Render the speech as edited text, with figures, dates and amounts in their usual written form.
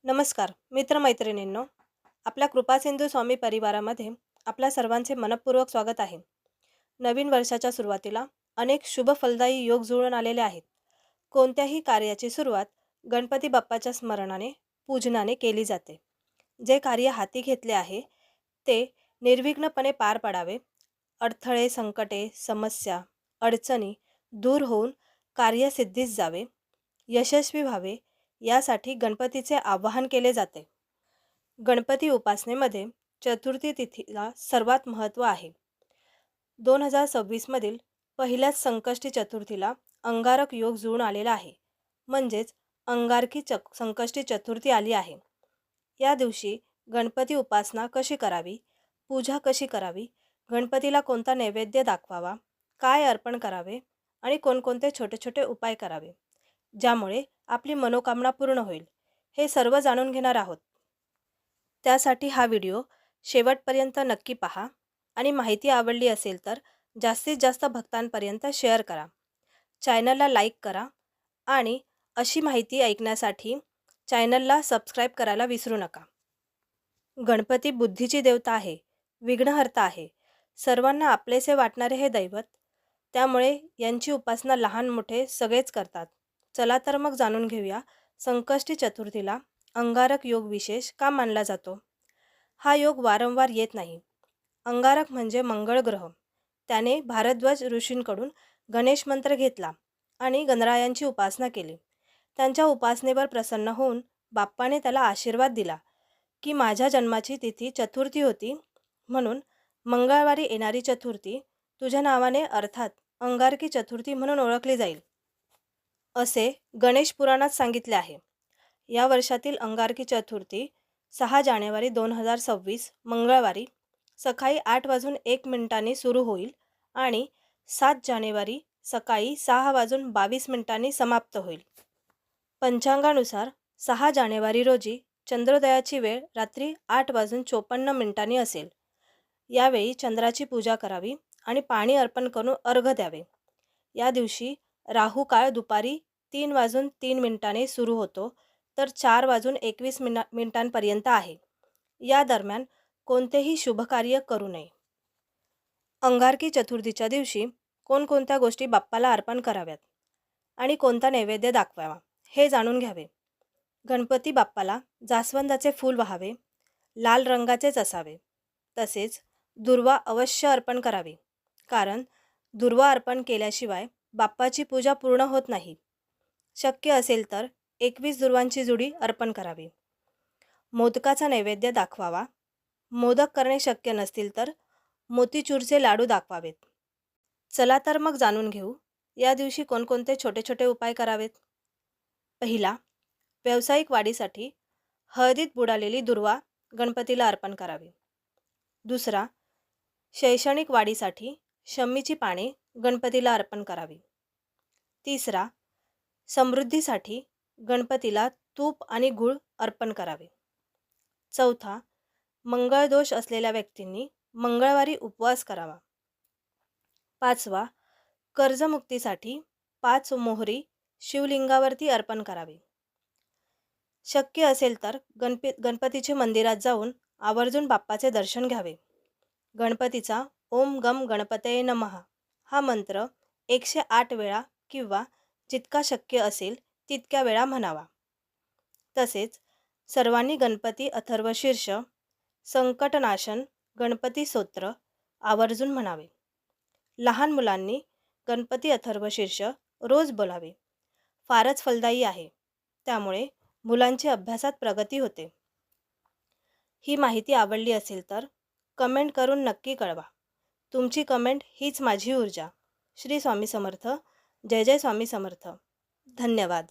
नमस्कार मित्रमैत्रिणींनो, आपल्या कृपासिंधू स्वामी परिवारामध्ये आपल्या सर्वांचे मनपूर्वक स्वागत आहे. नवीन वर्षाच्या सुरुवातीला अनेक शुभ फलदायी योग जुळून आलेले आहेत. कोणत्याही कार्याची सुरुवात गणपती बाप्पाच्या स्मरणाने, पूजनाने केली जाते. जे कार्य हाती घेतले आहे ते निर्विघ्नपणे पार पाडावे, अडथळे, संकटे, समस्या, अडचणी दूर होऊन कार्यसिद्धीस जावे, यशस्वी व्हावे यासाठी गणपतीचे आवाहन केले जाते. गणपती उपासनेमध्ये चतुर्थी तिथीला सर्वात महत्त्व आहे. 2026 मधील पहिल्याच संकष्टी चतुर्थीला अंगारक योग जुळून आलेला आहे. म्हणजेच अंगारकी संकष्टी चतुर्थी आली आहे. या दिवशी गणपती उपासना कशी करावी, पूजा कशी करावी, गणपतीला कोणता नैवेद्य दाखवावा, काय अर्पण करावे आणि कोणकोणते छोटे छोटे उपाय करावे ज्यामुळे आपली मनोकामना पूर्ण होईल, हे सर्व जाणून घेणार आहोत. त्यासाठी हा व्हिडिओ शेवटपर्यंत नक्की पहा आणि माहिती आवडली असेल तर जास्तीत जास्त भक्तांपर्यंत शेअर करा. चॅनलला लाईक करा आणि अशी माहिती ऐकण्यासाठी चॅनलला सबस्क्राईब करायला विसरू नका. गणपती बुद्धीची देवता आहे, विघ्नहर्ता आहे, सर्वांना आपलेसे वाटणारे हे दैवत. त्यामुळे यांची उपासना लहान मोठे सगळेच करतात. चला तर मग जाणून घेऊया संकष्टी चतुर्थीला अंगारक योग विशेष का मानला जातो. हा योग वारंवार येत नाही. अंगारक म्हणजे मंगळ ग्रह. त्याने भारद्वाज ऋषींकडून गणेश मंत्र घेतला आणि गणरायांची उपासना केली. त्यांच्या उपासनेवर प्रसन्न होऊन बाप्पाने त्याला आशीर्वाद दिला की माझ्या जन्माची तिथी चतुर्थी होती, म्हणून मंगळवारी येणारी चतुर्थी तुझ्या नावाने अर्थात अंगारकी चतुर्थी म्हणून ओळखली जाईल, असे गणेश पुराणात सांगितले आहे. या वर्षातील अंगारकी चतुर्थी 6 जानेवारी 2026 मंगळवारी सकाळी 8:01 सुरू होईल आणि 7 जानेवारी सकाळी 6:22 समाप्त होईल. पंचांगानुसार 6 जानेवारी रोजी चंद्रोदयाची वेळ रात्री 8:54 असेल. यावेळी चंद्राची पूजा करावी आणि पाणी अर्पण करून अर्घ्य द्यावे. या दिवशी राहू काळ दुपारी 3:03 सुरू होतो तर 4:21 आहे. या दरम्यान कोणतेही शुभकार्य करू नये. अंगारकी चतुर्थीच्या दिवशी कोणकोणत्या गोष्टी बाप्पाला अर्पण कराव्यात आणि कोणता नैवेद्य दाखवावा हे जाणून घ्यावे. गणपती बाप्पाला जास्वंदाचे फूल व्हावे, लाल रंगाचेच असावे. तसेच दुर्वा अवश्य अर्पण करावी, कारण दुर्वा अर्पण केल्याशिवाय बाप्पाची पूजा पूर्ण होत नाही. शक्य असेल तर 21 दुर्वांची जुडी अर्पण करावी. मोदकाचा नैवेद्य दाखवावा. मोदक करणे शक्य नसतील तर मोतीचूरचे लाडू दाखवावेत. चला तर मग जाणून घेऊ या दिवशी कोणकोणते छोटे छोटे उपाय करावेत. पहिला, व्यावसायिक वाढीसाठी हळदीत बुडालेली दुर्वा गणपतीला अर्पण करावी. दुसरा, शैक्षणिक वाढीसाठी शमीची पाने गणपतीला अर्पण करावी. तिसरा, समृद्धीसाठी गणपतीला तूप आणि गूळ अर्पण करावे. चौथा, मंगळदोष असलेल्या व्यक्तींनी मंगळवारी उपवास करावा. पाचवा, कर्जमुक्तीसाठी 5 मोहरी शिवलिंगावरती अर्पण करावी. शक्य असेल तर गणपतीचे मंदिरात जाऊन आवर्जून बाप्पाचे दर्शन घ्यावे. गणपतीचा ओम गम गणपतये नमः हा मंत्र 108 वेळा किंवा जितका शक्य असेल तितक्या वेळा म्हणावा. तसेच सर्वांनी गणपती अथर्वशीर्ष, संकटनाशन, गणपती स्तोत्र आवर्जून म्हणावे. लहान मुलांनी गणपती अथर्वशीर्ष रोज बोलावे. फारच फलदायी आहे. त्यामुळे मुलांची अभ्यासात प्रगती होते. ही माहिती आवडली असेल तर कमेंट करून नक्की कळवा. तुमची कमेंट हीच माझी ऊर्जा. श्री स्वामी समर्थ. जय जय स्वामी समर्थ. धन्यवाद.